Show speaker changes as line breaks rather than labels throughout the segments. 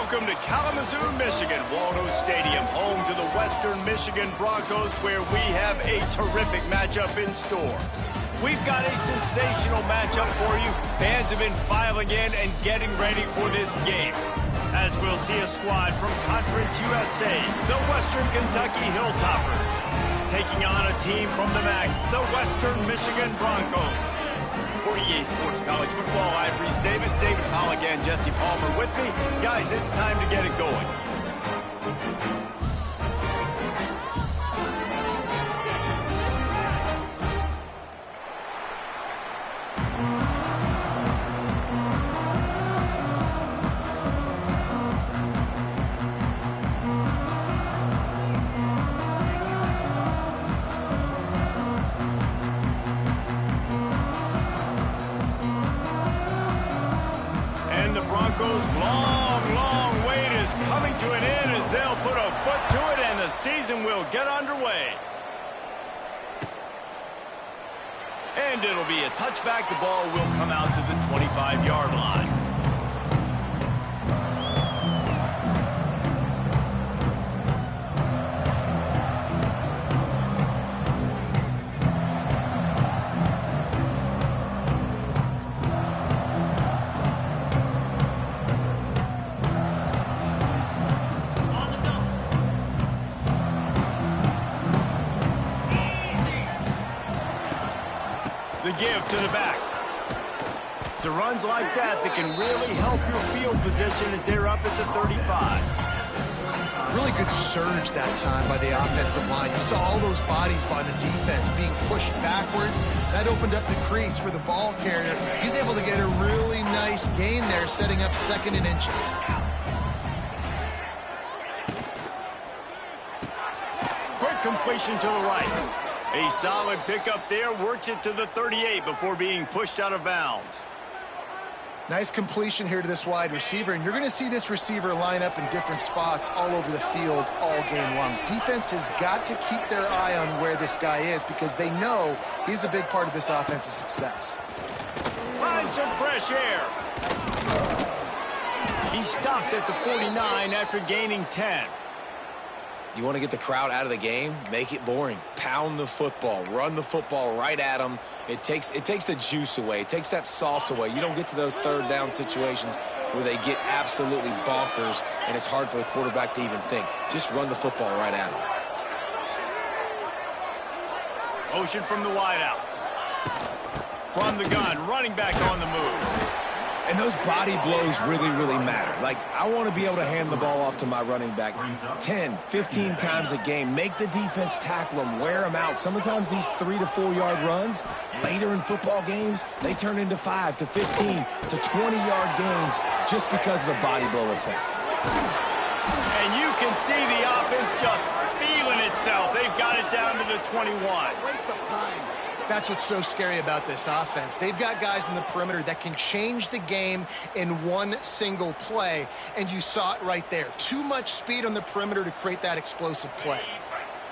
Welcome to Kalamazoo, Michigan, Waldo Stadium, home to the Western Michigan Broncos, where we have a terrific matchup in store. We've got a sensational matchup for you. Fans have been filing in and getting ready for this game, as we'll see a squad from Conference USA, the Western Kentucky Hilltoppers, taking on a team from the MAC, the Western Michigan Broncos. For EA Sports College Football, I'm Reese Davis, David Pollock, and Jesse Palmer with me. Guys, it's time to get it going. Long wait is coming to an end as they'll put a foot to it and the season will get underway. And it'll be a touchback. The ball will come out to the 25-yard line. The give to the back. It's runs like that can really help your field position as they're up at the 35.
Really good surge that time by the offensive line. You saw all those bodies by the defense being pushed backwards. That opened up the crease for the ball carrier. He's able to get a really nice gain there, setting up 2nd and inches.
Quick completion to the right. A solid pickup there, works it to the 38 before being pushed out of bounds.
Nice completion here to this wide receiver, and you're going to see this receiver line up in different spots all over the field all game long. Defense has got to keep their eye on where this guy is because they know he's a big part of this offense's success.
Find some fresh air. He stopped at the 49 after gaining 10.
You want to get the crowd out of the game? Make it boring. Pound the football. Run the football right at them. It takes the juice away. It takes that sauce away. You don't get to those 3rd down situations where they get absolutely bonkers and it's hard for the quarterback to even think. Just run the football right at them.
Motion from the wideout. From the gun, running back on the move.
And those body blows really matter. Like, I want to be able to hand the ball off to my running back 10, 15 times a game. Make the defense tackle them, wear them out. Sometimes these 3 to 4 yard runs, later in football games, they turn into 5 to 15 to 20-yard gains just because of the body blow effect.
And you can see the offense just feeling itself. They've got it down to the 21.
Waste of time. That's what's so scary about this offense. They've got guys in the perimeter that can change the game in one single play, and you saw it right there. Too much speed on the perimeter to create that explosive play.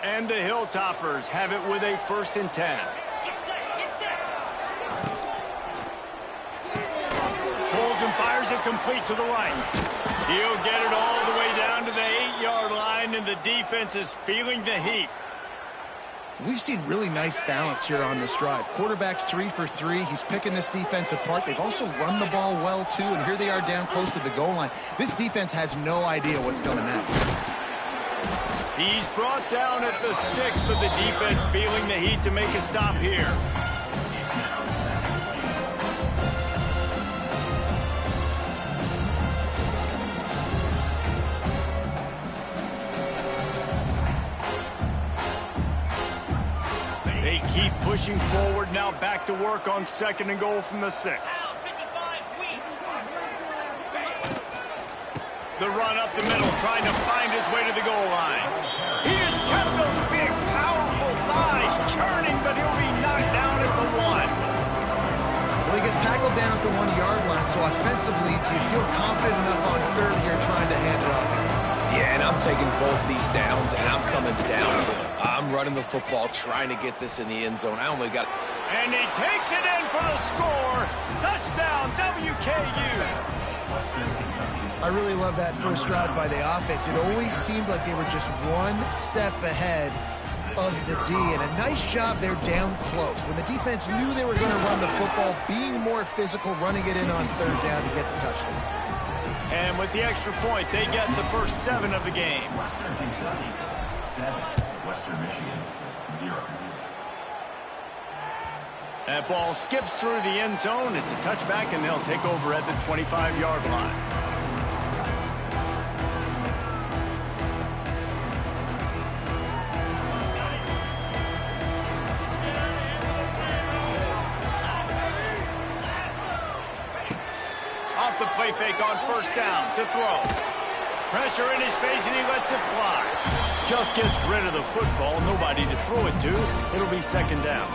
And the Hilltoppers have it with a 1st and 10. Pulls and fires it complete to the right. He'll get it all the way down to the 8-yard line, and the defense is feeling the heat.
We've seen really nice balance here on this drive. Quarterback's 3 for 3. He's picking this defense apart. They've also run the ball well, too, and here they are down close to the goal line. This defense has no idea what's coming next.
He's brought down at the 6, but the defense feeling the heat to make a stop here. They keep pushing forward, now back to work on 2nd and goal from the 6. The run up the middle, trying to find his way to the goal line. He has kept those big, powerful thighs churning, but he'll be knocked down at the 1.
Well, he gets tackled down at the 1-yard line, so offensively, do you feel confident enough on 3rd here trying to hand it off again?
Yeah, and I'm taking both these downs, and I'm coming downhill. I'm running the football, trying to get this in the end zone. I only got...
And he takes it in for the score. Touchdown, WKU.
I really love that first drive by the offense. It always seemed like they were just one step ahead of the D, and a nice job there down close. When the defense knew they were going to run the football, being more physical, running it in on third down to get the touchdown.
And with the extra point, they get the first 7 of the game.
Western Kentucky 7, Western Michigan 0.
That ball skips through the end zone. It's a touchback, and they'll take over at the 25-yard line. Off the play fake on first down to throw. Pressure in his face, and he lets it fly. Just gets rid of the football. Nobody to throw it to. It'll be second down.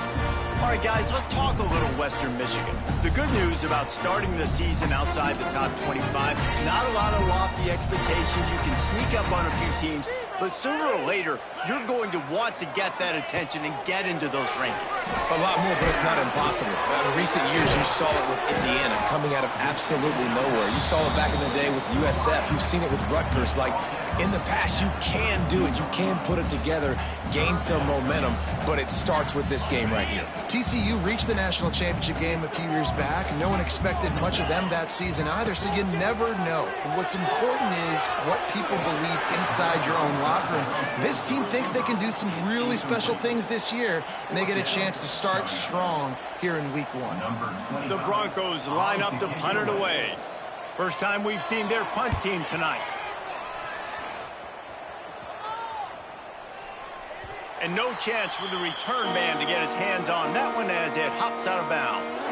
All right, guys, let's talk a little Western Michigan. The good news about starting the season outside the top 25, not a lot of lofty expectations. You can sneak up on a few teams, but sooner or later, you're going to want to get that attention and get into those rankings.
A lot more, but it's not impossible. In recent years, you saw it with Indiana coming out of absolutely nowhere. You saw it back in the day with USF. You've seen it with Rutgers. Like, in the past, you can do it. You can put it together, gain some momentum, but it starts with this game right here.
TCU reached the national championship game a few years back. No one expected much of them that season either, so you never know. And what's important is what people believe inside your own locker room. This team thinks they can do some really special things this year, and they get a chance to start strong here in week 1.
The Broncos line up to punt it away. First time we've seen their punt team tonight. And no chance for the return man to get his hands on that one as it hops out of bounds.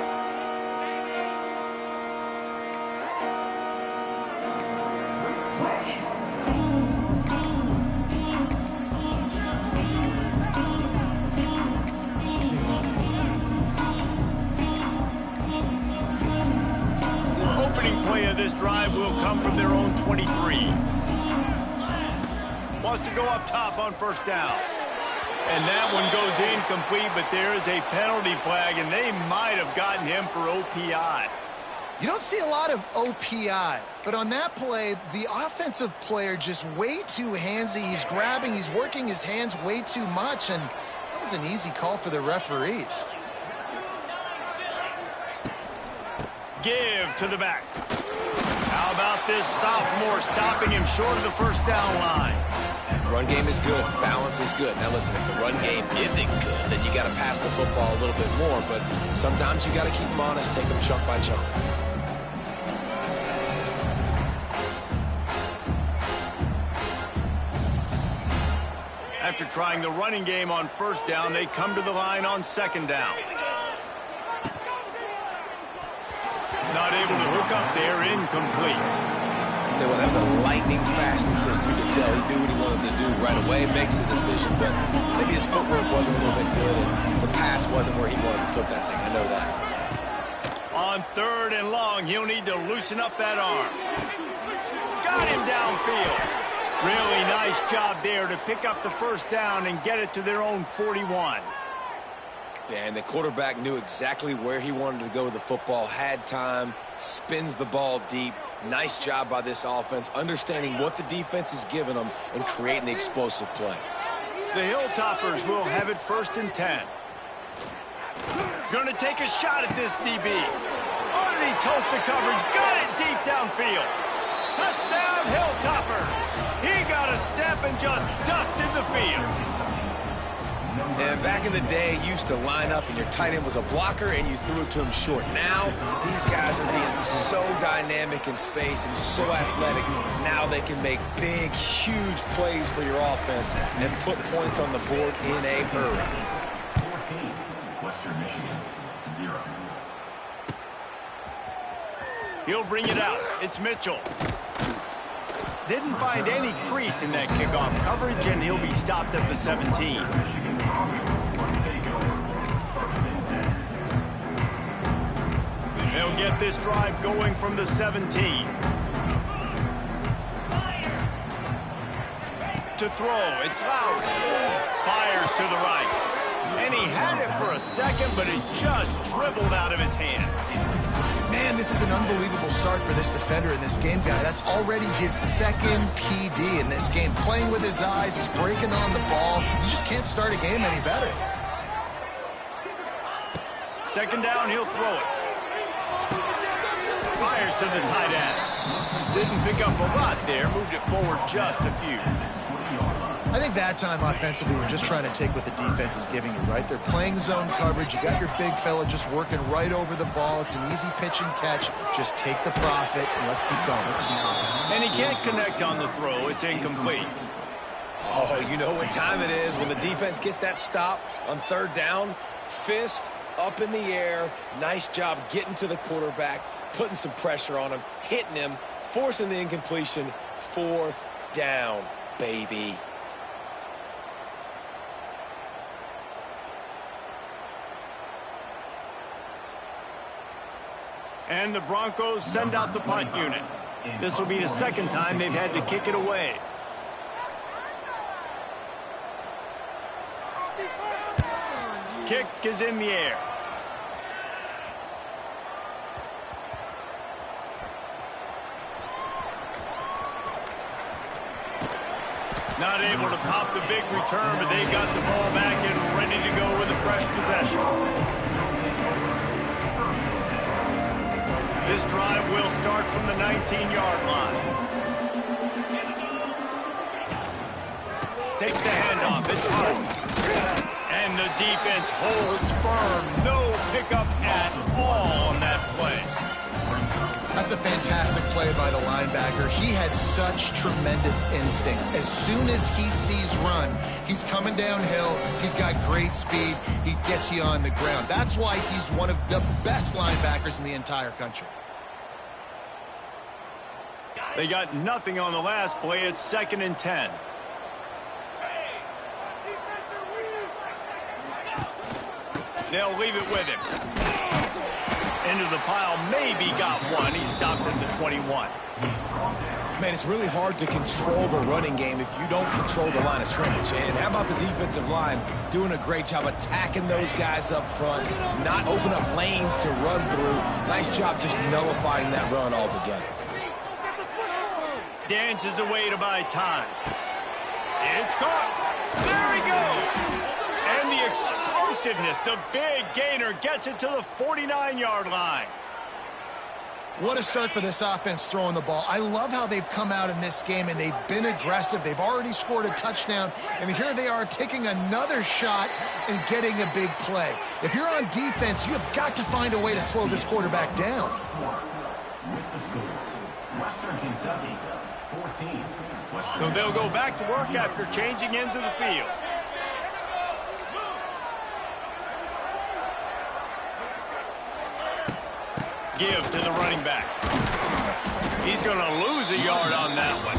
Opening play of this drive will come from their own 23. Wants to go up top on first down. And that one goes incomplete, but there is a penalty flag, and they might have gotten him for OPI.
You don't see a lot of OPI, but on that play, the offensive player just way too handsy. He's grabbing, he's working his hands way too much, and that was an easy call for the referees.
Give to the back. How about this sophomore stopping him short of the first down line?
Run game is good. Balance is good. Now, listen, if the run game isn't good, then you got to pass the football a little bit more. But sometimes you got to keep them honest, take them chunk by chunk.
After trying the running game on first down, they come to the line on second down. Not able to hook up there, incomplete.
Tell you what, that was a lightning-fast decision. You could tell he knew what he wanted to do right away, makes the decision, but maybe his footwork wasn't a little bit good, and the pass wasn't where he wanted to put that thing. I know that.
On third and long, he'll need to loosen up that arm. Got him downfield. Really nice job there to pick up the first down and get it to their own 41.
Yeah, and the quarterback knew exactly where he wanted to go with the football, had time, spins the ball deep. Nice job by this offense, understanding what the defense is giving them and creating the explosive play.
The Hilltoppers will have it first and 10. Going to take a shot at this DB. Underneath toasted coverage, got it deep downfield. Touchdown, Hilltoppers. He got a step and just dusted the field.
And back in the day, you used to line up and your tight end was a blocker and you threw it to him short. Now, these guys are being so dynamic in space and so athletic. Now they can make big, huge plays for your offense and put points on the board in a hurry.
14, Western Michigan 0.
He'll bring it out. It's Mitchell. Didn't find any crease in that kickoff coverage, and he'll be stopped at the 17. They'll get this drive going from the 17. To throw, it's Lowry. Fires to the right. And he had it for a second, but it just dribbled out of his hands.
Man, this is an unbelievable start for this defender in this game, guy. That's already his second PD in this game. Playing with his eyes, he's breaking on the ball. You just can't start a game any better.
Second down, he'll throw it. Fires to the tight end. Didn't pick up a lot there, moved it forward just a few.
I think that time offensively, we're just trying to take what the defense is giving you, right? They're playing zone coverage. You got your big fella just working right over the ball. It's an easy pitch and catch. Just take the profit and let's keep going.
And he can't connect on the throw. It's incomplete.
Oh, you know what time it is when the defense gets that stop on third down. Fist up in the air. Nice job getting to the quarterback, putting some pressure on him, hitting him, forcing the incompletion. Fourth down, baby.
And the Broncos send out the punt unit. This will be the second time they've had to kick it away. Kick is in the air. Not able to pop the big return, but they've got the ball back and ready to go with a fresh possession. This drive will start from the 19-yard line. Takes the handoff. It's hard. And the defense holds firm. No pickup at all on that play.
That's a fantastic play by the linebacker. He has such tremendous instincts. As soon as he sees run, he's coming downhill. He's got great speed. He gets you on the ground. That's why he's one of the best linebackers in the entire country.
They got nothing on the last play. It's 2nd and 10. They'll leave it with him. Into the pile, maybe got one. He stopped at the 21.
Man, it's really hard to control the running game if you don't control the line of scrimmage. And how about the defensive line doing a great job attacking those guys up front, not open up lanes to run through. Nice job just nullifying that run altogether.
Dances away to buy time. It's caught. There he goes. And the explosiveness, the big gainer gets it to the 49-yard line.
What a start for this offense throwing the ball. I love how they've come out in this game and they've been aggressive. They've already scored a touchdown, and here they are taking another shot and getting a big play. If you're on defense, you have got to find a way to slow this quarterback down.
Western Kentucky, 14.
So they'll go back to work after changing into the field. Give to the running back. He's going to lose a yard on that one.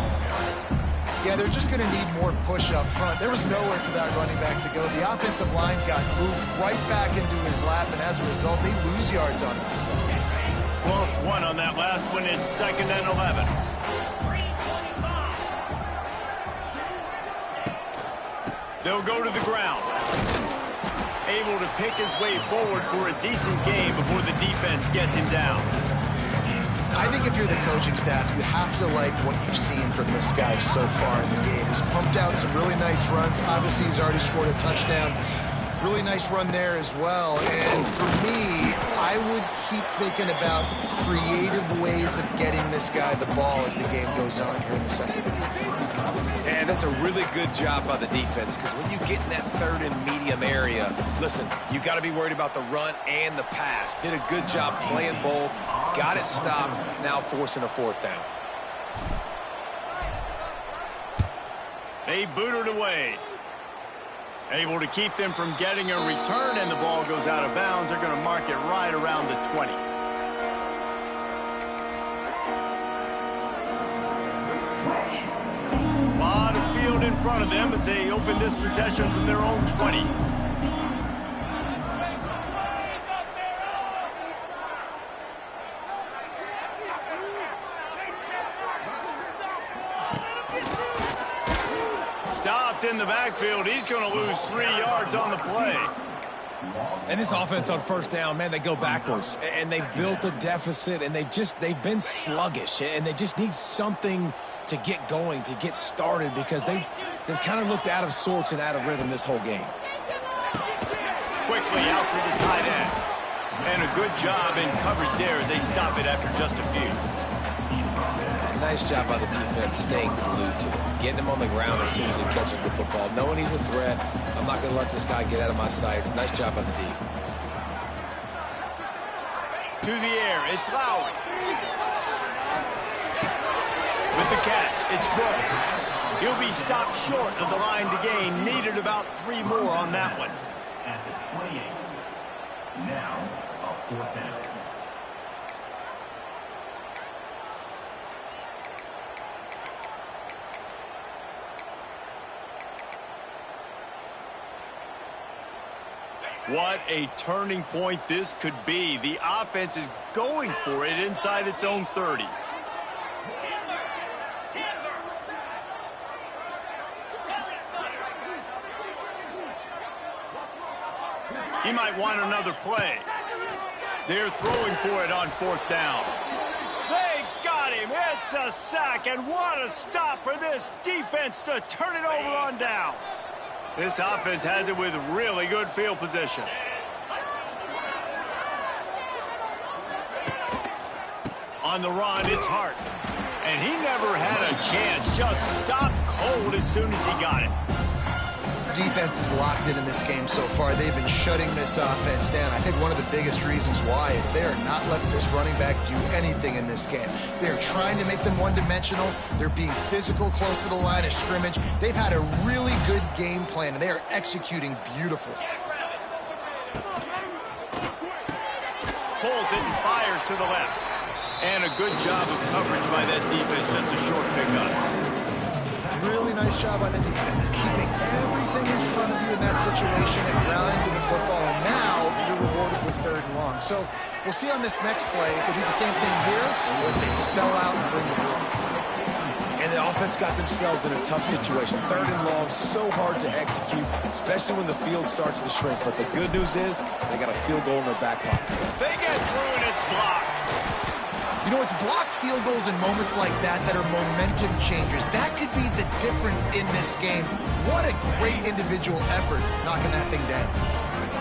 Yeah, they're just going to need more push up front. There was nowhere for that running back to go. The offensive line got moved right back into his lap, and as a result, they lose yards on him.
Lost one on that last one. It's 2nd and 11. They'll go to the ground. Able to pick his way forward for a decent game before the defense gets him down.
I think if you're the coaching staff, you have to like what you've seen from this guy so far in the game. He's pumped out some really nice runs. Obviously, he's already scored a touchdown. Really nice run there as well. And for me, I would keep thinking about creative ways of getting this guy the ball as the game goes on here in the second half.
And that's a really good job by the defense, because when you get in that 3rd and medium area, listen, you got to be worried about the run and the pass. Did a good job playing both, got it stopped, now forcing a 4th down.
They boot it away. Able to keep them from getting a return, and the ball goes out of bounds. They're going to mark it right around the 20. A lot of field in front of them as they open this possession from their own 20. Stopped in the backfield. He's going to lose 3 yards on the play.
And this offense on first down, man, they go backwards. And they've built a deficit, and they've been sluggish. And they just need something to get going, to get started, because they've kind of looked out of sorts and out of rhythm this whole game.
Quickly out to the tight end. And a good job in coverage there as they stop it after just a few.
Nice job by the defense staying glued to him, getting him on the ground as soon as he catches the football, knowing he's a threat. I'm not going to let this guy get out of my sights. Nice job by the D.
To the air, it's Lowry. With the catch, it's Brooks. He'll be stopped short of the line to gain. Needed about 3 more on that one.
At the 28. Now, a 4th down.
What a turning point this could be. The offense is going for it inside its own 30. He might want another play. They're throwing for it on 4th down. They got him. It's a sack, and what a stop for this defense to turn it over on downs. This offense has it with really good field position. On the run, it's Hart. And he never had a chance. Just stopped cold as soon as he got it.
Defense is locked in this game so far. They've been shutting this offense down. I think one of the biggest reasons why is they are not letting this running back do anything in this game. They're trying to make them one-dimensional. They're being physical close to the line of scrimmage. They've had a really good game plan, and they are executing beautifully.
Pulls it and fires to the left. And a good job of coverage by that defense. Just a short pickup.
Really nice job by the defense, keeping everything in front of you in that situation and rallying to the football. And now you're rewarded with 3rd and long. So we'll see on this next play if they do the same thing here or if they sell out and bring the blitz.
And the offense got themselves in a tough situation. 3rd and long, so hard to execute, especially when the field starts to shrink. But the good news is they got a field goal in their back pocket.
They get through and it's blocked.
You know, it's blocked field goals in moments like that that are momentum changers. That could be the difference in this game. What a great individual effort knocking that thing down.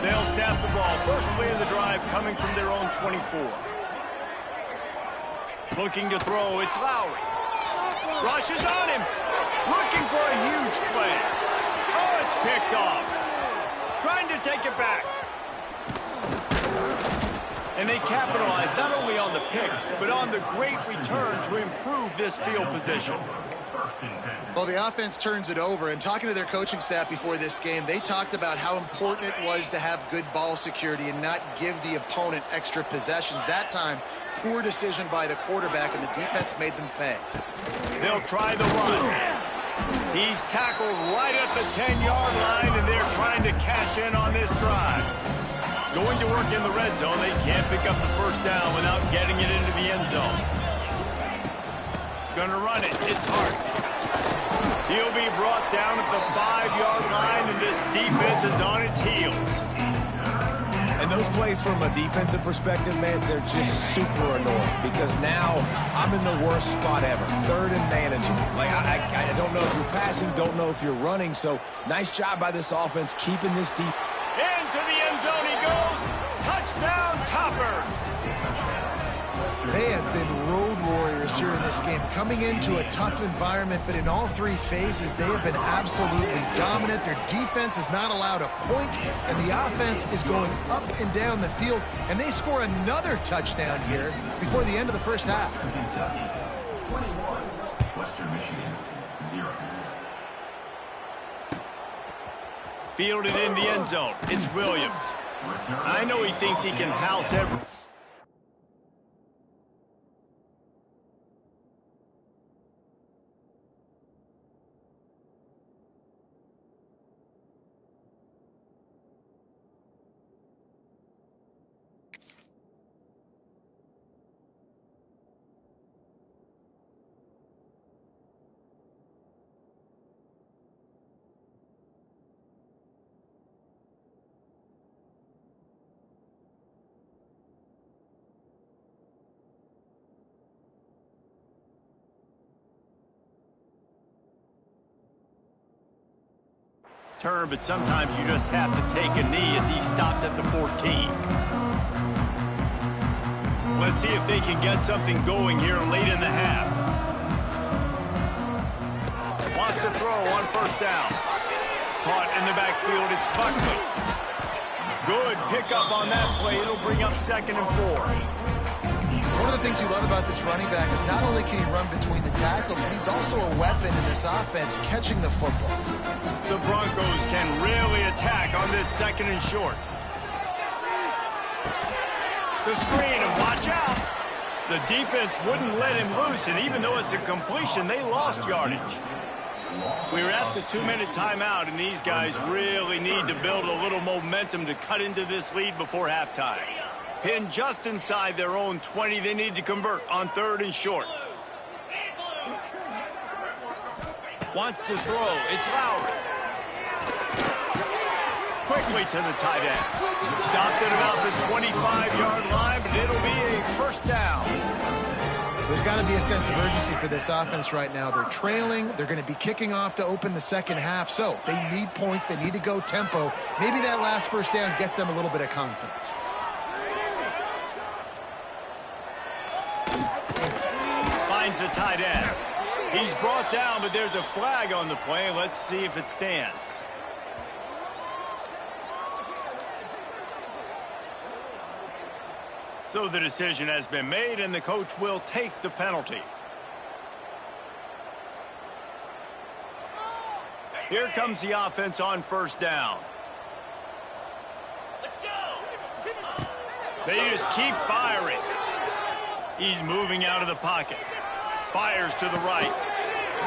They'll snap the ball. First play of the drive coming from their own 24. Looking to throw, it's Lowry. Rushes on him. Looking for a huge play. Oh, it's picked off. Trying to take it back. And they capitalize not only on the pick, but on the great return to improve this field position.
Well, the offense turns it over, and talking to their coaching staff before this game, they talked about how important it was to have good ball security and not give the opponent extra possessions. That time, poor decision by the quarterback, and the defense made them pay.
They'll try the run. He's tackled right at the 10-yard line, and they're trying to cash in on this drive. Going to work in the red zone. They can't pick up the 1st down without getting it into the end zone. Gonna run it. It's Hart. He'll be brought down at the 5-yard line, and this defense is on its heels.
And those plays from a defensive perspective, man, they're just super annoying because now I'm in the worst spot ever. 3rd and managing. Like, I don't know if you're passing, don't know if you're running. So nice job by this offense keeping this deep.
Into the end zone he goes. Touchdown, Toppers.
They have been road warriors here in this game, coming into a tough environment, but in all 3 phases, they have been absolutely dominant. Their defense is not allowed a point, and the offense is going up and down the field, and they score another touchdown here before the end of the 1st half.
21, Western Michigan, 0.
Fielded in the end zone. It's Williams. I know he thinks he can house every... turn, but sometimes you just have to take a knee as he stopped at the 14. Let's see if they can get something going here late in the half. Wants to throw on first down. Caught in the backfield, it's Buckley. Good pickup on that play. It'll bring up 2nd and 4.
One of the things you love about this running back is not only can he run between the tackles, but he's also a weapon in this offense catching the football.
The Broncos can really attack on this 2nd and short. The screen, and watch out. The defense wouldn't let him loose, and even though it's a completion, they lost yardage. We're at the 2-minute timeout, and these guys really need to build a little momentum to cut into this lead before halftime. Pinned just inside their own 20, they need to convert on 3rd and short. Wants to throw, it's Lowry. Quickly to the tight end. Stopped at about the 25-yard line, but it'll be a first down.
There's got to be a sense of urgency for this offense right now. They're trailing. They're going to be kicking off to open the second half, so they need points. They need to go tempo. Maybe that last first down gets them a little bit of confidence.
Finds the tight end. He's brought down, but there's a flag on the play. Let's see if it stands. So the decision has been made, and the coach will take the penalty. Here comes the offense on first down.
Let's go.
They just keep firing. He's moving out of the pocket. Fires to the right.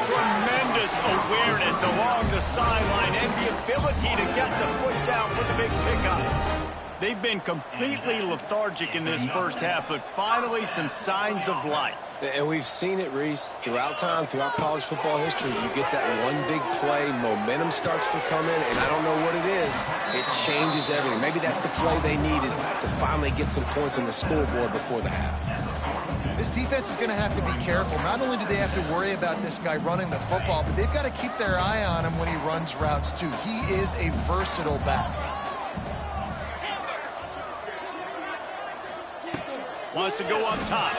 Tremendous awareness along the sideline and the ability to get the foot down for the big pickup. They've been completely lethargic in this first half, but finally some signs of life.
And we've seen it, Reese, throughout time, throughout college football history. You get that one big play, momentum starts to come in, and I don't know what it is. It changes everything. Maybe that's the play they needed to finally get some points on the scoreboard before the half.
This defense is going to have to be careful. Not only do they have to worry about this guy running the football, but they've got to keep their eye on him when he runs routes, too. He is a versatile back.
Wants to go up top.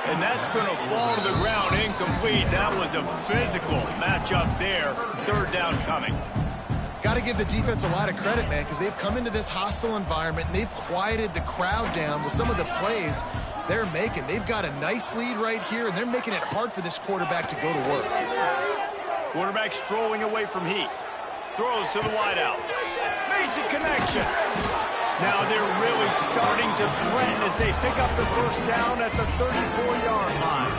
And that's going to fall to the ground incomplete. That was a physical matchup there. 3rd down coming.
Got to give the defense a lot of credit, man, because they've come into this hostile environment and they've quieted the crowd down with some of the plays they're making. They've got a nice lead right here, and they're making it hard for this quarterback to go to work.
Quarterback strolling away from heat. Throws to the wideout. Makes a connection. Now they're really starting to threaten as they pick up the first down at the 34-yard line.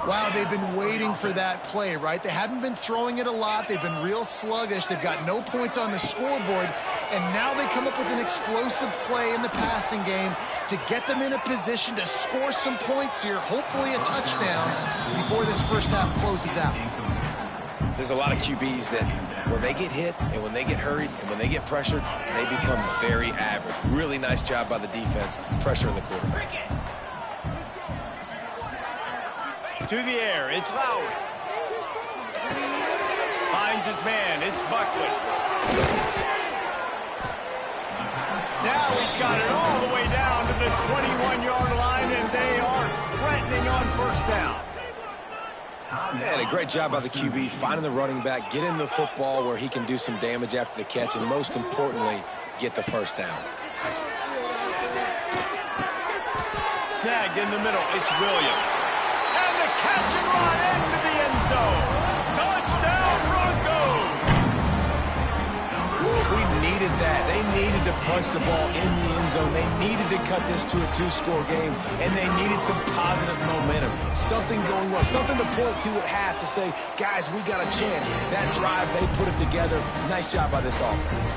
Wow, they've been waiting for that play, right? They haven't been throwing it a lot. They've been real sluggish. They've got no points on the scoreboard. And now they come up with an explosive play in the passing game to get them in a position to score some points here, hopefully a touchdown, before this first half closes out.
There's a lot of QBs that when they get hit and when they get hurried and when they get pressured, they become very average. Really nice job by the defense, pressuring the quarterback.
To the air, it's Lowry. Finds his man, it's Buckley. Now he's got it all the way down to the 21-yard line, and they are threatening on first down.
Man, a great job by the QB, finding the running back, getting the football where he can do some damage after the catch, and most importantly, get the first down.
Snagged in the middle, it's Williams. And the catch and run into the end zone. Touchdown, Broncos!
We needed that. They needed to punch the ball in the end zone. They needed to cut this to a 2-score game, and they needed some positive momentum. Something going well, something to point to at half to say, guys, we got a chance. That drive, they put it together. Nice job by this offense.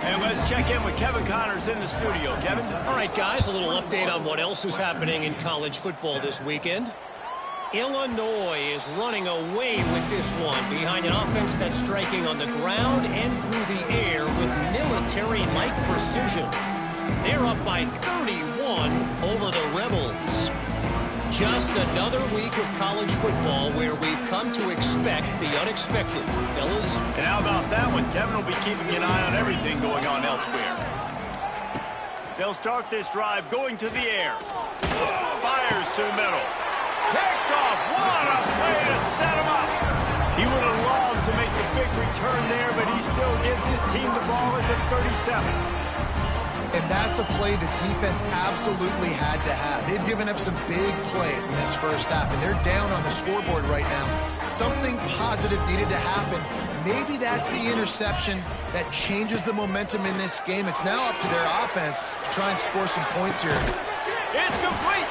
And let's check in with Kevin Connors in the studio. Kevin?
All right, guys, a little update on what else is happening in college football this weekend. Illinois is running away with this one behind an offense that's striking on the ground and through the air with military-like precision. They're up by 31 over the Rebels. Just another week of college football where we've come to expect the unexpected. Fellas?
And how about that one? Kevin will be keeping an eye on everything going on elsewhere. They'll start this drive going to the air. Fires to the middle. Picked off. What a play to set him up. He would have loved to make the big return there, but he still gives his team the ball at the 37.
And that's a play the defense absolutely had to have. They've given up some big plays in this first half, and they're down on the scoreboard right now. Something positive needed to happen. Maybe that's the interception that changes the momentum in this game. It's now up to their offense to try and score some points here.
It's complete.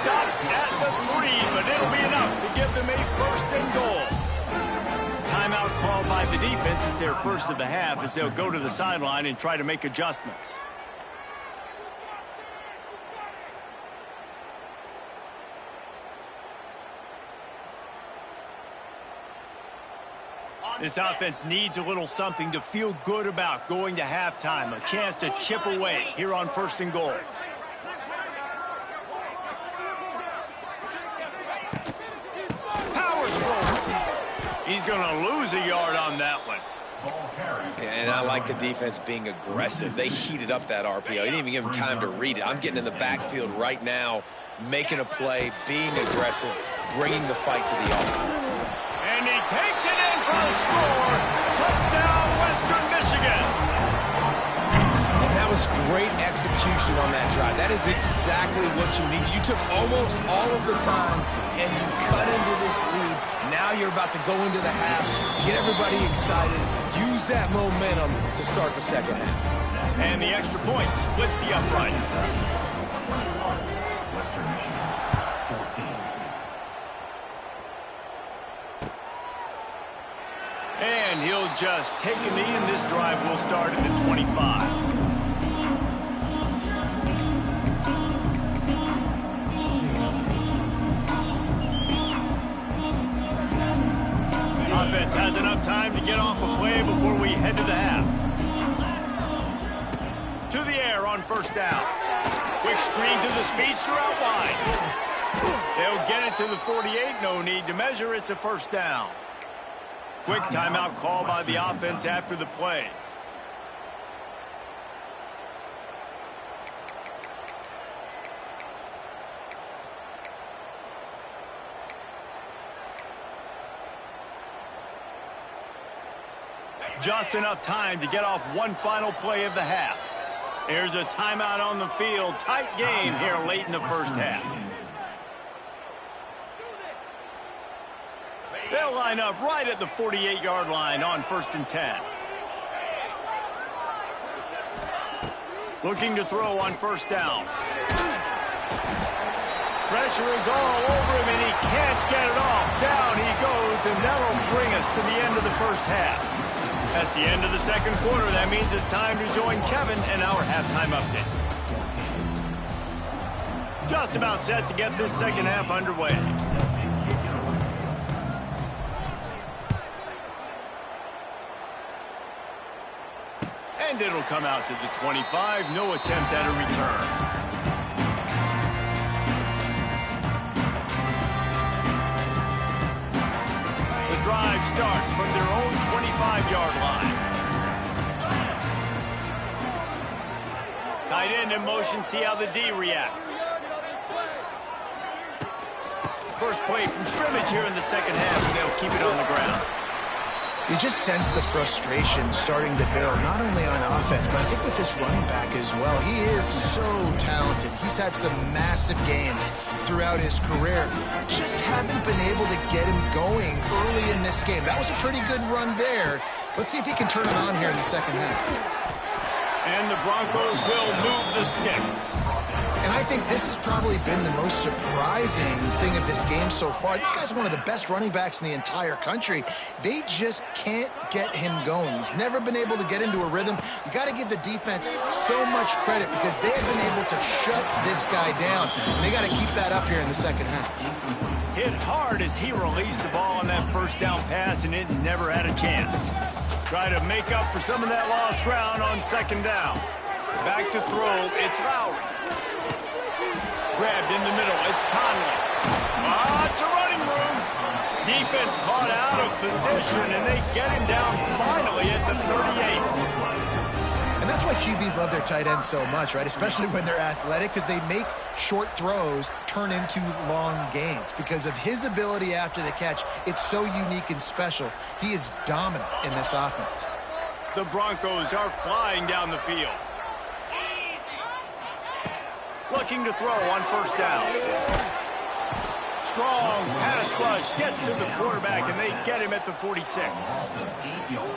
Stop at the 3, but it'll be enough to give them a first and goal. Timeout called by the defense. It's their first of the half as they'll go to the sideline and try to make adjustments. This offense needs a little something to feel good about going to halftime. A chance to chip away here on first and goal. Powers forward. He's going to lose a yard on that one.
And I like the defense being aggressive. They heated up that RPO. He didn't even give him time to read it. I'm getting in the backfield right now, making a play, being aggressive, bringing the fight to the offense.
And he takes it in for the score. Touchdown, Western Michigan.
And that was great execution on that drive. That is exactly what you need. You took almost all of the time, and you cut into this lead. Now you're about to go into the half, get everybody excited, use that momentum to start the second half.
And the extra point splits the upright.
Western Michigan, 14.
And he'll just take a knee, and this drive will start at the 25. Offense has enough time to get off a play before we head to the half. To the air on first down. Quick screen to the speedster out wide. They'll get it to the 48. No need to measure. It's a first down. Quick timeout call by the offense after the play. Just enough time to get off one final play of the half. There's a timeout on the field. Tight game here late in the first half. They'll line up right at the 48-yard line on first and 10. Looking to throw on first down. Pressure is all over him, and he can't get it off. Down he goes, and that'll bring us to the end of the first half. That's the end of the second quarter. That means it's time to join Kevin and our halftime update. Just about set to get this second half underway. And it'll come out to the 25. No attempt at a return. Drive starts from their own 25-yard line. Tight end in motion, see how the D reacts. First play from scrimmage here in the second half, and they'll keep it on the ground.
You just sense the frustration starting to build, not only on offense, but I think with this running back as well. He is so talented. He's had some massive games throughout his career. Just haven't been able to get him going early in this game. That was a pretty good run there. Let's see if he can turn it on here in the second half.
And the Broncos will move the sticks.
And I think this has probably been the most surprising thing of this game so far. This guy's one of the best running backs in the entire country. They just can't get him going. He's never been able to get into a rhythm. You got to give the defense so much credit because they have been able to shut this guy down. And they got to keep that up here in the second half.
Hit hard as he released the ball on that first down pass, and it never had a chance. Try to make up for some of that lost ground on second down. Back to throw, it's Lowry. Grabbed in the middle. It's Conley. It's a running room. Defense caught out of position, and they get him down finally at the 38.
And that's why QBs love their tight ends so much, right? Especially when they're athletic, because they make short throws turn into long gains. Because of his ability after the catch, it's so unique and special. He is dominant in this offense.
The Broncos are flying down the field. Looking to throw on first down. Strong pass rush gets to the quarterback, and they get him at the 46.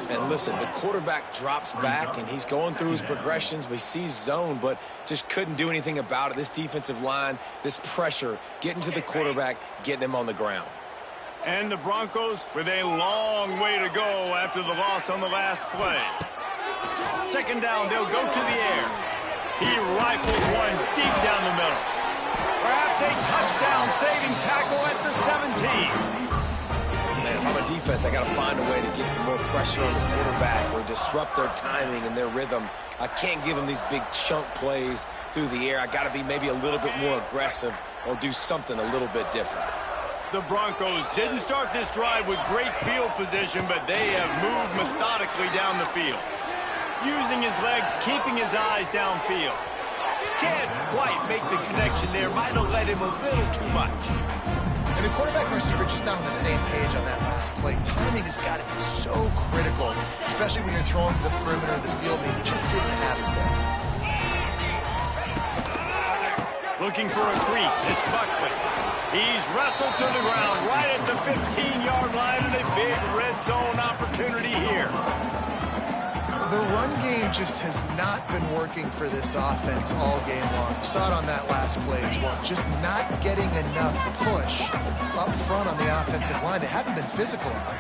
And listen, the quarterback drops back, and he's going through his progressions. We see zone, but just couldn't do anything about it. This defensive line, this pressure, getting to the quarterback, getting him on the ground.
And the Broncos with a long way to go after the loss on the last play. Second down, they'll go to the air. He rifles one deep down the middle. Perhaps a touchdown-saving tackle at the 17.
Man, if I'm a defense, I got to find a way to get some more pressure on the quarterback or disrupt their timing and their rhythm. I can't give them these big chunk plays through the air. I got to be maybe a little bit more aggressive or do something a little bit different.
The Broncos didn't start this drive with great field position, but they have moved methodically down the field. Using his legs, keeping his eyes downfield. Can't quite make the connection there. Might have let him a little too much.
And the quarterback and receiver just not on the same page on that last play. Timing has got to be so critical, especially when you're throwing to the perimeter of the field. They just didn't have it there.
Looking for a crease. It's Buckley. He's wrestled to the ground right at the 15-yard line, and a big red zone opportunity here.
The run game just has not been working for this offense all game long. You saw it on that last play as well. Just not getting enough push up front on the offensive line. They haven't been physical enough.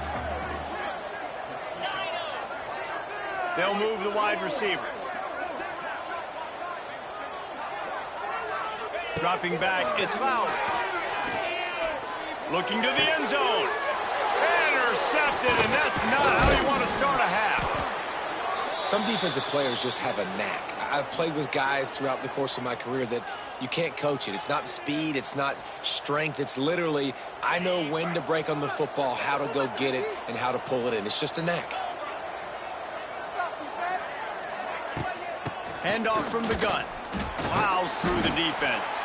They'll move the wide receiver. Dropping back, it's Lowry. Looking to the end zone. Intercepted, and that's not how you want to start a half.
Some defensive players just have a knack. I've played with guys throughout the course of my career that you can't coach it. It's not speed. It's not strength. It's literally, I know when to break on the football, how to go get it, and how to pull it in. It's just a knack.
Handoff from the gun. Plows through the defense.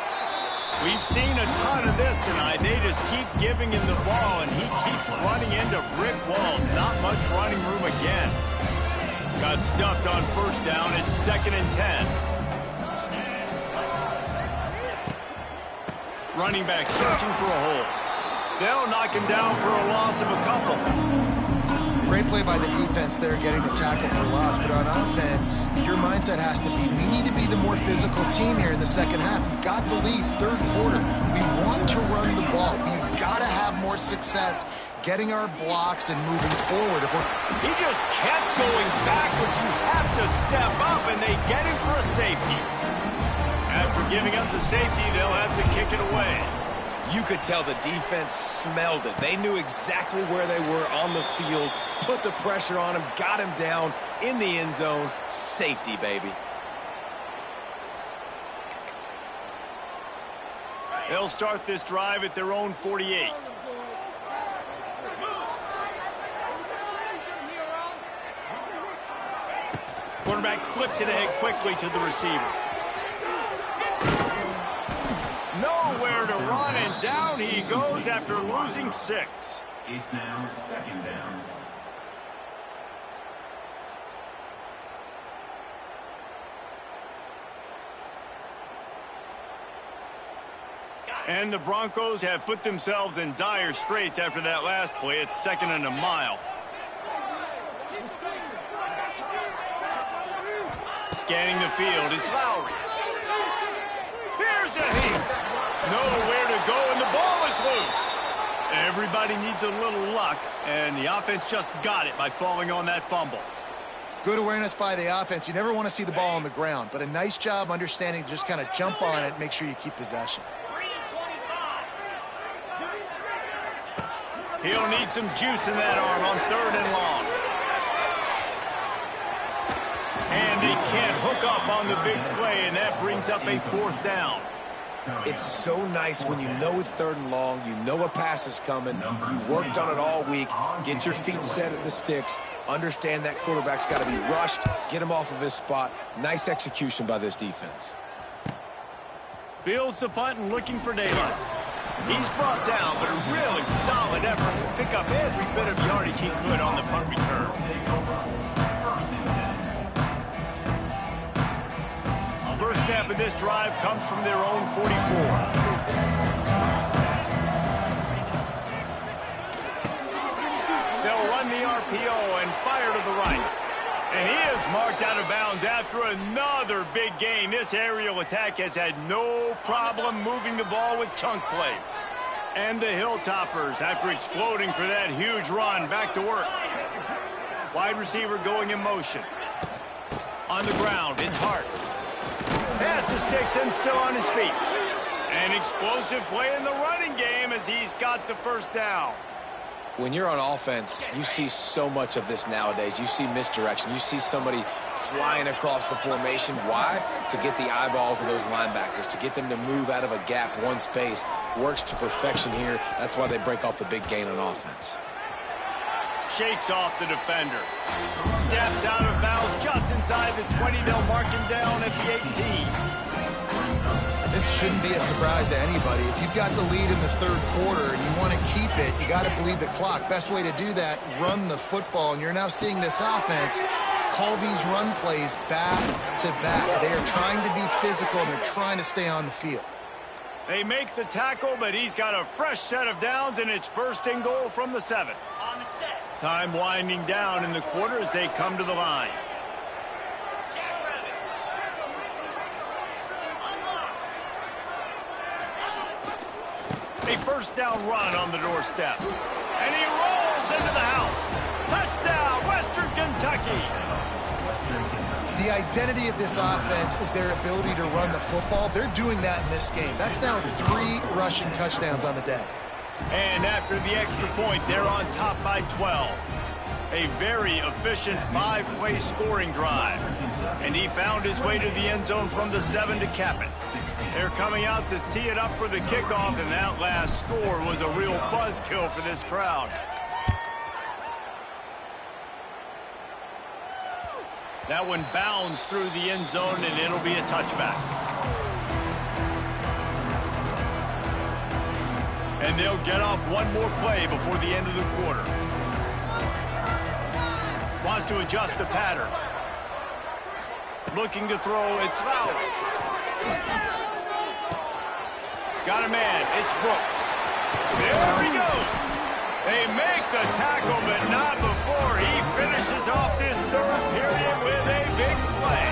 We've seen a ton of this tonight. They just keep giving him the ball, and he keeps running into brick walls. Not much running room again. Got stuffed on first down. It's 2nd and 10. Running back searching for a hole. They'll knock him down for a loss of a couple.
Great play by the defense there, getting the tackle for loss. But on offense, your mindset has to be, we need to be the more physical team here in the second half. We've got the lead, third quarter. We want to run the ball. We've got to have more success getting our blocks and moving forward.
He just kept going backwards. You have to step up, and they get him for a safety. After giving up the safety, they'll have to kick it away.
You could tell the defense smelled it. They knew exactly where they were on the field, put the pressure on him, got him down in the end zone. Safety, baby.
They'll start this drive at their own 48. Quarterback flips it ahead quickly to the receiver. Nowhere to run, and down he goes after losing 6.
It's now 2nd down.
And the Broncos have put themselves in dire straits after that last play. It's 2nd and a mile. Scanning the field, it's Lowry. Here's a heap. Nowhere to go, and the ball is loose. Everybody needs a little luck, and the offense just got it by falling on that fumble.
Good awareness by the offense. You never want to see the ball on the ground, but a nice job understanding to just kind of jump on it and make sure you keep possession.
He'll need some juice in that arm on 3rd and long. And they can't hook up on the big play, and that brings up a 4th down.
It's so nice when you know it's 3rd and long, you know a pass is coming, you worked on it all week, get your feet set at the sticks, understand that quarterback's got to be rushed, get him off of his spot. Nice execution by this defense.
Fields the punt and looking for daylight. He's brought down, but a really solid effort to pick up every bit of yardage he could on the punt return. First snap of this drive comes from their own 44. They'll run the RPO and fire to the right. And he is marked out of bounds after another big gain. This aerial attack has had no problem moving the ball with chunk plays. And the Hilltoppers, after exploding for that huge run, back to work. Wide receiver going in motion. On the ground, it's Hart. Pass the sticks and still on his feet. An explosive play in the running game as he's got the first down.
When you're on offense, you see so much of this nowadays. You see misdirection. You see somebody flying across the formation. Why? To get the eyeballs of those linebackers, to get them to move out of a gap, one space. Works to perfection here. That's why they break off the big gain on offense.
Shakes off the defender. Steps out of bounds just inside the 20. They'll mark him down at the 18.
This shouldn't be a surprise to anybody. If you've got the lead in the 3rd quarter and you want to keep it, you got to bleed the clock. Best way to do that, run the football. And you're now seeing this offense call these run plays back to back. They are trying to be physical and they're trying to stay on the field.
They make the tackle, but he's got a fresh set of downs, and it's 1st and goal from the 7. Time winding down in the quarter as they come to the line. A 1st down run on the doorstep. And he rolls into the house. Touchdown, Western Kentucky.
The identity of this offense is their ability to run the football. They're doing that in this game. That's now 3 rushing touchdowns on the day.
And after the extra point, they're on top by 12. A very efficient 5-play scoring drive. And he found his way to the end zone from the 7 to cap it. They're coming out to tee it up for the kickoff, and that last score was a real buzzkill for this crowd. That one bounds through the end zone, and it'll be a touchback. And they'll get off one more play before the end of the quarter. Wants to adjust the pattern. Looking to throw, it's Lowry. Got a man, it's Brooks. There he goes. They make the tackle, but not before he finishes off this 3rd period with a big play.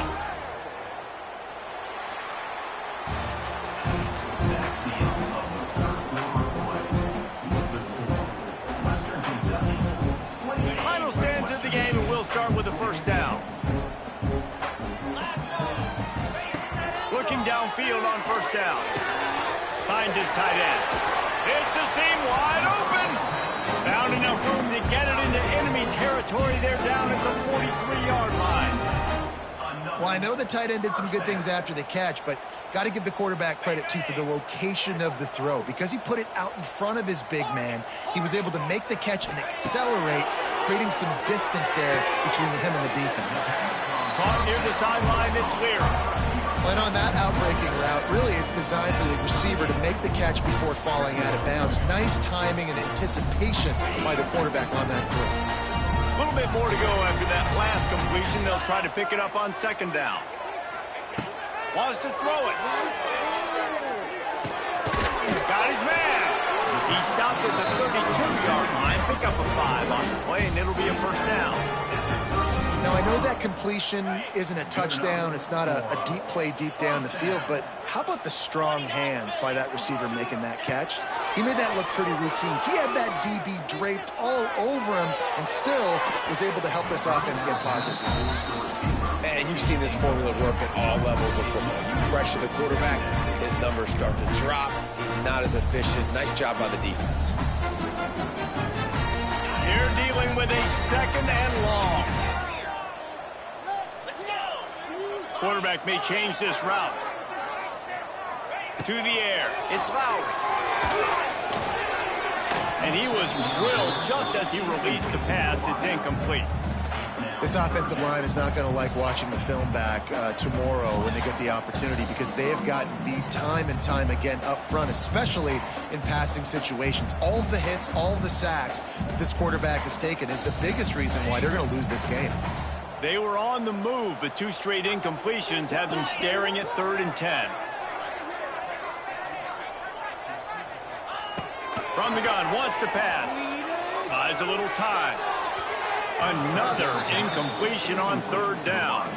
Final stands of the game, and we'll start with the 1st down. Looking downfield on 1st down. Finds his tight end. It's a seam wide open. Found enough room to get it into enemy territory. They're down at the 43-yard line.
Well, I know the tight end did some good things after the catch, but got to give the quarterback credit, too, for the location of the throw. Because he put it out in front of his big man, he was able to make the catch and accelerate, creating some distance there between him and the defense.
Caught near the sideline, it's Lear.
And on that outbreaking route, really it's designed for the receiver to make the catch before falling out of bounds. Nice timing and anticipation by the quarterback on that throw.
A little bit more to go after that last completion. They'll try to pick it up on 2nd down. Wants to throw it. Got his man. He stopped at the 32-yard line. Pick up a 5 on the play, and it'll be a 1st down.
Now, I know that completion isn't a touchdown. It's not a deep play deep down the field, but how about the strong hands by that receiver making that catch? He made that look pretty routine. He had that DB draped all over him and still was able to help this offense get positive yards.
Man, you've seen this formula work at all levels of football. You pressure the quarterback, his numbers start to drop. He's not as efficient. Nice job by the defense.
They're dealing with a 2nd and long. Quarterback may change this route. To the air. It's Lowry. And he was drilled just as he released the pass. It's incomplete.
This offensive line is not going to like watching the film back tomorrow when they get the opportunity, because they have gotten beat time and time again up front, especially in passing situations. All of the hits, all of the sacks that this quarterback has taken is the biggest reason why they're going to lose this game.
They were on the move, but 2 straight incompletions have them staring at 3rd and 10. From the gun, wants to pass. Buys a little time. Another incompletion on 3rd down.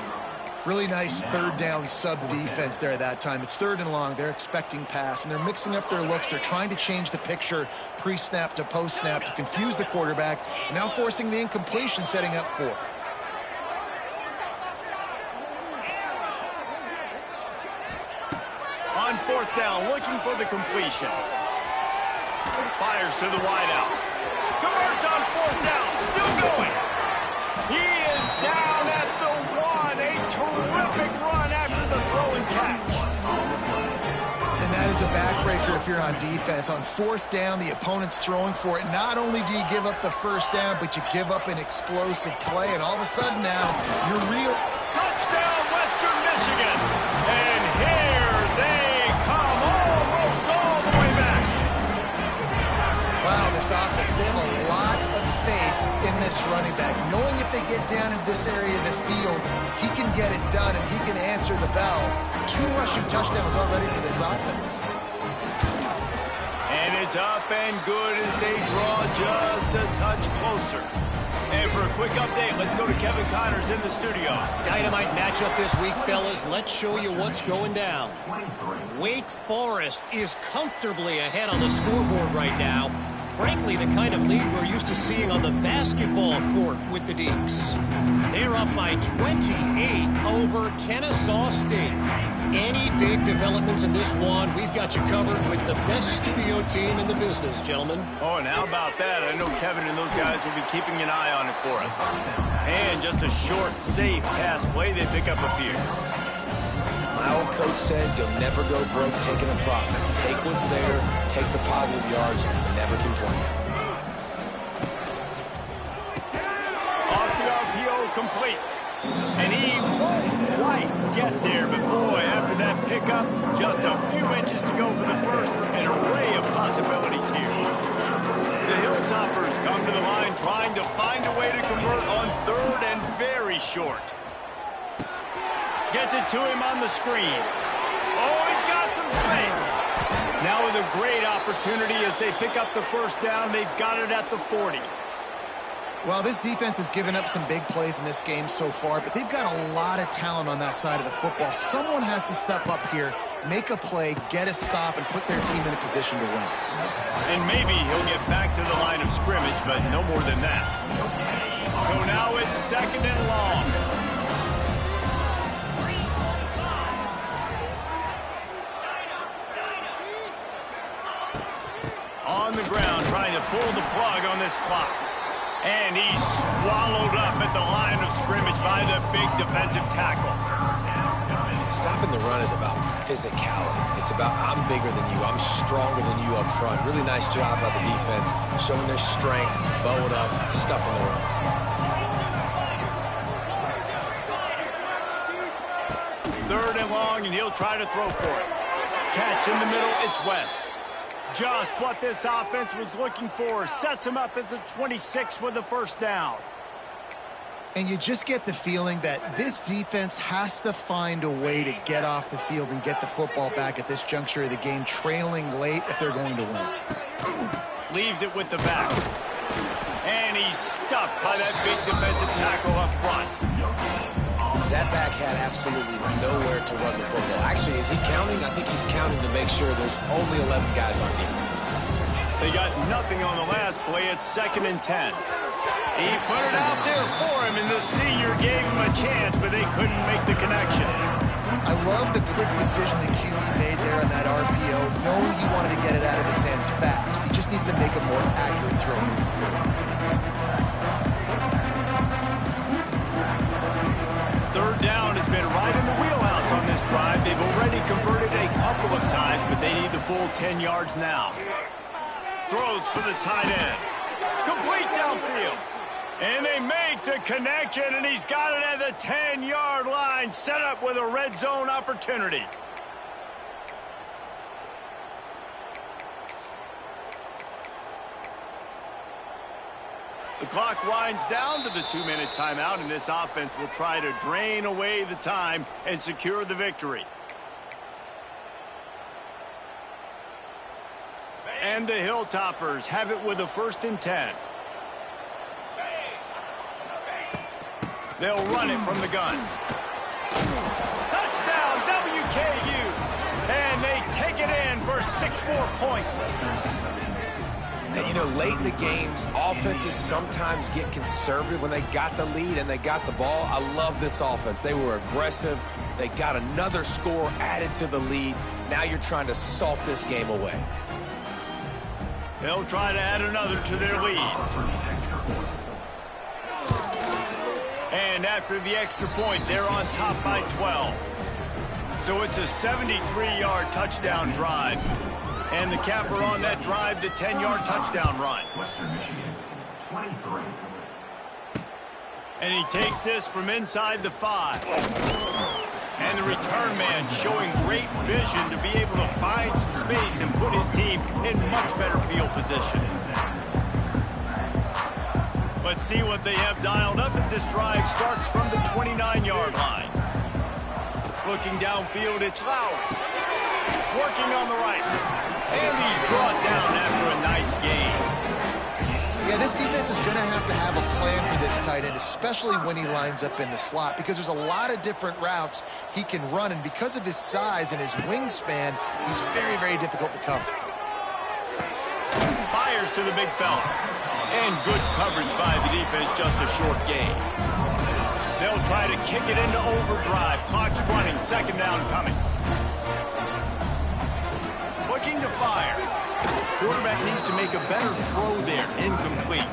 Really nice 3rd down sub-defense there at that time. It's 3rd and long. They're expecting pass, and they're mixing up their looks. They're trying to change the picture pre-snap to post-snap to confuse the quarterback, and now forcing the incompletion, setting up 4th.
On 4th down, looking for the completion. Fires to the wideout. Converts on 4th down. Still going. He is down at the 1. A terrific run after the throw and catch.
And that is a backbreaker if you're on defense. On 4th down, the opponent's throwing for it. Not only do you give up the 1st down, but you give up an explosive play. And all of a sudden now, you're real.
Touchdown, Western Michigan. And here they come, almost all the way back.
Wow, this offense, they have a lot of faith in this running back, knowing if they get down in this area of the field, he can get it done and he can answer the bell. 2 rushing touchdowns already for this offense.
And it's up and good as they draw just a touch closer. And for a quick update, let's go to Kevin Connors in the studio.
Dynamite matchup this week, fellas. Let's show you what's going down. Wake Forest is comfortably ahead on the scoreboard right now. Frankly, the kind of lead we're used to seeing on the basketball court with the Deacs. They're up by 28 over Kennesaw State. Any big developments in this one, we've got you covered with the best studio team in the business, gentlemen.
Oh, and how about that? I know Kevin and those guys will be keeping an eye on it for us. And just a short, safe pass play, they pick up a few.
My old coach said you'll never go broke taking a profit. Take what's there, take the positive yards, and never complain.
Off the RPO, complete. And he won't quite get there, but boy, after that pickup, just a few inches to go for the first. An array of possibilities here. The Hilltoppers come to the line trying to find a way to convert on 3rd and very short. Gets it to him on the screen. Oh, he's got some space. Now with a great opportunity as they pick up the 1st down. They've got it at the 40.
Well, this defense has given up some big plays in this game so far, but they've got a lot of talent on that side of the football. Someone has to step up here, make a play, get a stop, and put their team in a position to win.
And maybe he'll get back to the line of scrimmage, but no more than that. So now it's 2nd and long. On the ground, trying to pull the plug on this clock. And he's swallowed up at the line of scrimmage by the big defensive tackle.
Stopping the run is about physicality. It's about I'm bigger than you, I'm stronger than you up front. Really nice job by the defense, showing their strength, bowing up, stuffing the run.
3rd and long, and he'll try to throw for it. Catch in the middle, it's West. Just what this offense was looking for. Sets him up at the 26 with the 1st down.
And you just get the feeling that this defense has to find a way to get off the field and get the football back at this juncture of the game, trailing late if they're going to win.
Leaves it with the back. And he's stuffed by that big defensive tackle up front.
That back had absolutely nowhere to run the football. Actually, is he counting? I think he's counting to make sure there's only 11 guys on defense.
They got nothing on the last play. It's 2nd and 10. He put it out there for him, and the senior gave him a chance, but they couldn't make the connection.
I love the quick decision the QB made there on that RPO, knowing he wanted to get it out of his hands fast. He just needs to make a more accurate throw moving forward.
3rd down has been right in the wheelhouse on this drive. They've already converted a couple of times, but They need the full 10 yards now. Throws for the tight end. Complete downfield. And they make the connection, and he's got it at the 10-yard line, set up with a red zone opportunity. The clock winds down to the 2-minute timeout, and this offense will try to drain away the time and secure the victory. And the Hilltoppers have it with a 1st and 10. They'll run it from the gun. Touchdown, WKU! And they take it in for 6 more points.
And, you know, late in the games, offenses sometimes get conservative when they got the lead and they got the ball. I love this offense. They were aggressive. They got another score added to the lead. Now you're trying to salt this game away.
They'll try to add another to their lead. And after the extra point, they're on top by 12. So it's a 73-yard touchdown drive. And the capper on that drive, the 10-yard touchdown run.
Western Michigan, 23.
And he takes this from inside the 5. And the return man showing great vision to be able to find some space and put his team in much better field position. Let's see what they have dialed up as this drive starts from the 29-yard line. Looking downfield, it's Lowry. Working on the right. And he's brought down after a nice gain.
Yeah, this defense is going to have a plan for this tight end, especially when he lines up in the slot, because there's a lot of different routes he can run, and because of his size and his wingspan, he's very, very difficult to cover.
Fires to the big fella. And good coverage by the defense, just a short gain. They'll try to kick it into overdrive. Clock's running, 2nd down coming. Looking to fire. Quarterback needs to make a better throw there. Incomplete.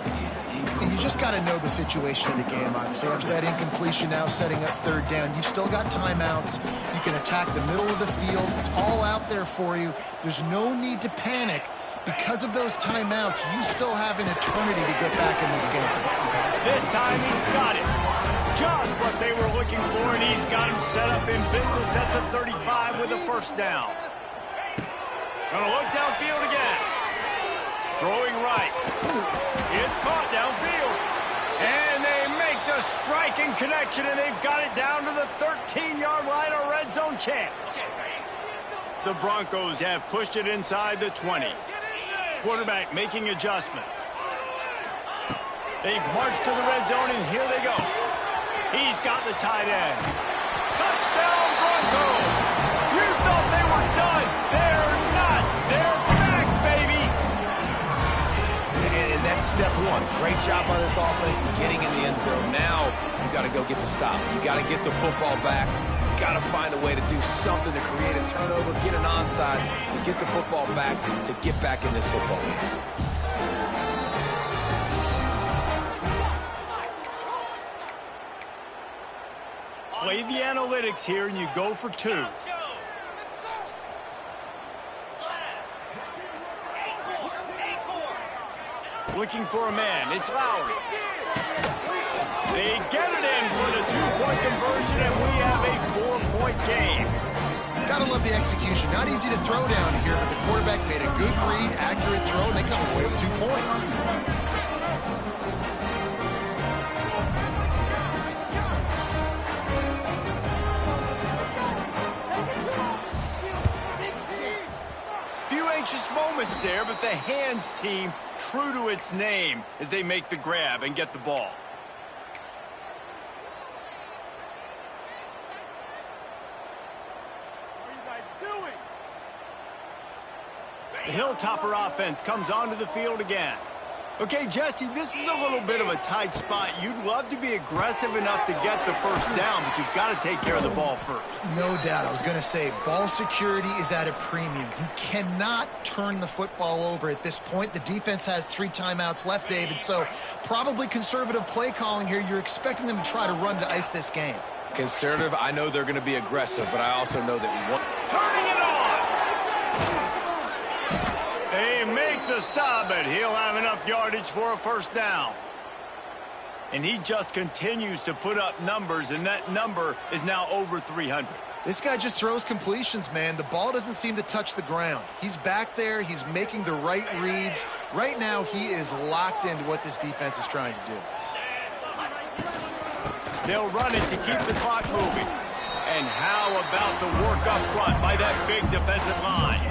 And you just got to know the situation of the game, obviously. After that incompletion, now setting up 3rd down. You've still got timeouts. You can attack the middle of the field. It's all out there for you. There's no need to panic. Because of those timeouts, you still have an eternity to get back in this game.
This time he's got it. Just what they were looking for, and he's got him set up in business at the 35 with a 1st down. Gonna look downfield again. Throwing right. It's caught downfield. And they make the striking connection, and they've got it down to the 13-yard line, a red zone chance. The Broncos have pushed it inside the 20. Quarterback making adjustments. They've marched to the red zone, and here they go. He's got the tight end. Touchdown, Broncos! You thought they were done. They're not. They're back, baby!
And that's step 1. Great job by this offense getting in the end zone. Now you got to go get the stop. You got to get the football back. Got to find a way to do something to create a turnover, get an onside, to get the football back, to get back in this football game.
Play the analytics here, and you go for 2. Looking for a man. It's Lowry. They get it in for the 2-point conversion, and we have a 4-point game.
Gotta love the execution. Not easy to throw down here, but the quarterback made a good read, accurate throw, and they come away with 2 points.
Few anxious moments there, but the hands team true to its name as they make the grab and get the ball. The Hilltopper offense comes onto the field again. Okay, Jesse, this is a little bit of a tight spot. You'd love to be aggressive enough to get the 1st down, but you've got to take care of the ball first.
No doubt. I was going to say, ball security is at a premium. You cannot turn the football over at this point. The defense has 3 timeouts left, David, so probably conservative play calling here. You're expecting them to try to run to ice this game.
Conservative, I know they're going to be aggressive, but I also know that
Turning it on! the stop, but he'll have enough yardage for a first down. And he just continues to put up numbers, and that number is now over 300.
This guy just throws completions, man. The ball doesn't seem to touch the ground. He's back there. He's making the right reads. Right now, he is locked into what this defense is trying to do.
They'll run it to keep the clock moving. And how about the work up front by that big defensive line?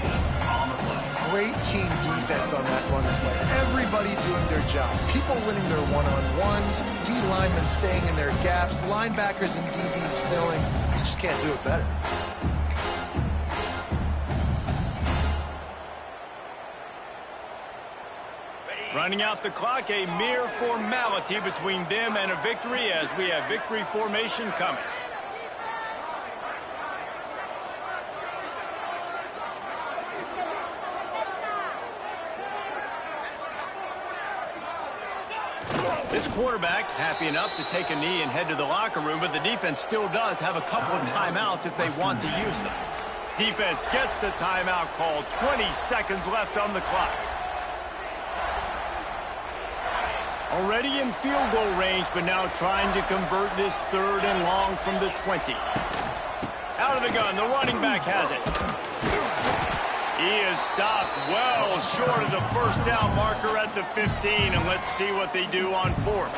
Great team defense on that run play. Everybody doing their job. People winning their one-on-ones, D linemen staying in their gaps, linebackers and DBs filling. You just can't do it better.
Running out the clock, a mere formality between them and a victory as we have victory formation coming. This quarterback happy enough to take a knee and head to the locker room, but the defense still does have a couple of timeouts if they want to use them. Defense gets the timeout called. 20 seconds left on the clock. Already in field goal range, but now trying to convert this 3rd and long from the 20. Out of the gun, the running back has it. He is stopped well short of the first down marker at the 15, and let's see what they do on 4th.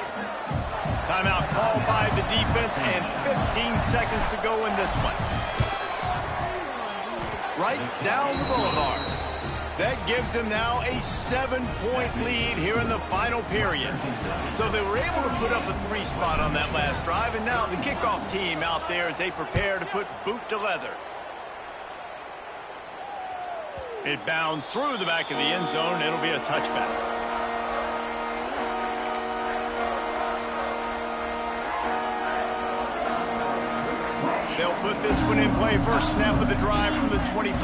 Timeout called by the defense, and 15 seconds to go in this one. Right down the boulevard. That gives them now a 7-point lead here in the final period. So they were able to put up a 3 spot on that last drive, and now the kickoff team out there as they prepare to put boot to leather. It bounds through the back of the end zone, and it'll be a touchback. They'll put this one in play. First snap of the drive from the 25.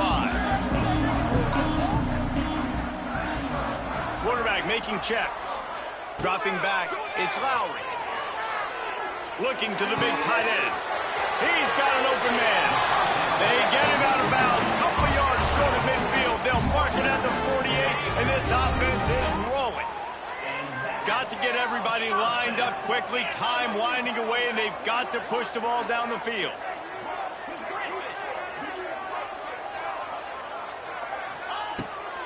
Quarterback making checks. Dropping back, it's Lowry. Looking to the big tight end. He's got an open man. They get him out of bounds. Couple of yards short of midfield. They'll mark it at the 48, and this offense is rolling. Got to get everybody lined up quickly. Time winding away, and they've got to push the ball down the field.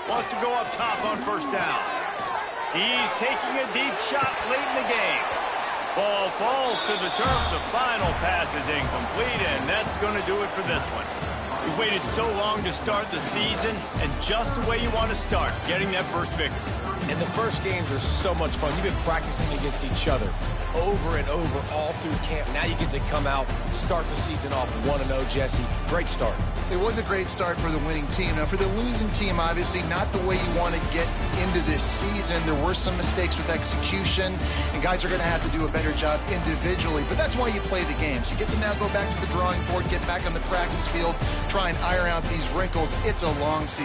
Wants to go up top on first down. He's taking a deep shot late in the game. Ball falls to the turf. The final pass is incomplete, and that's going to do it for this one. We waited so long to start the season, and just the way you want to start, getting that first victory.
And the first games are so much fun. You've been practicing against each other over and over all through camp. Now you get to come out, start the season off 1-0, Jesse. Great start.
It was a great start for the winning team. Now, for the losing team, obviously not the way you want to get into this season. There were some mistakes with execution, and guys are going to have to do a better job individually. But that's why you play the games. You get to now go back to the drawing board, get back on the practice field, try and iron out these wrinkles. It's a long season.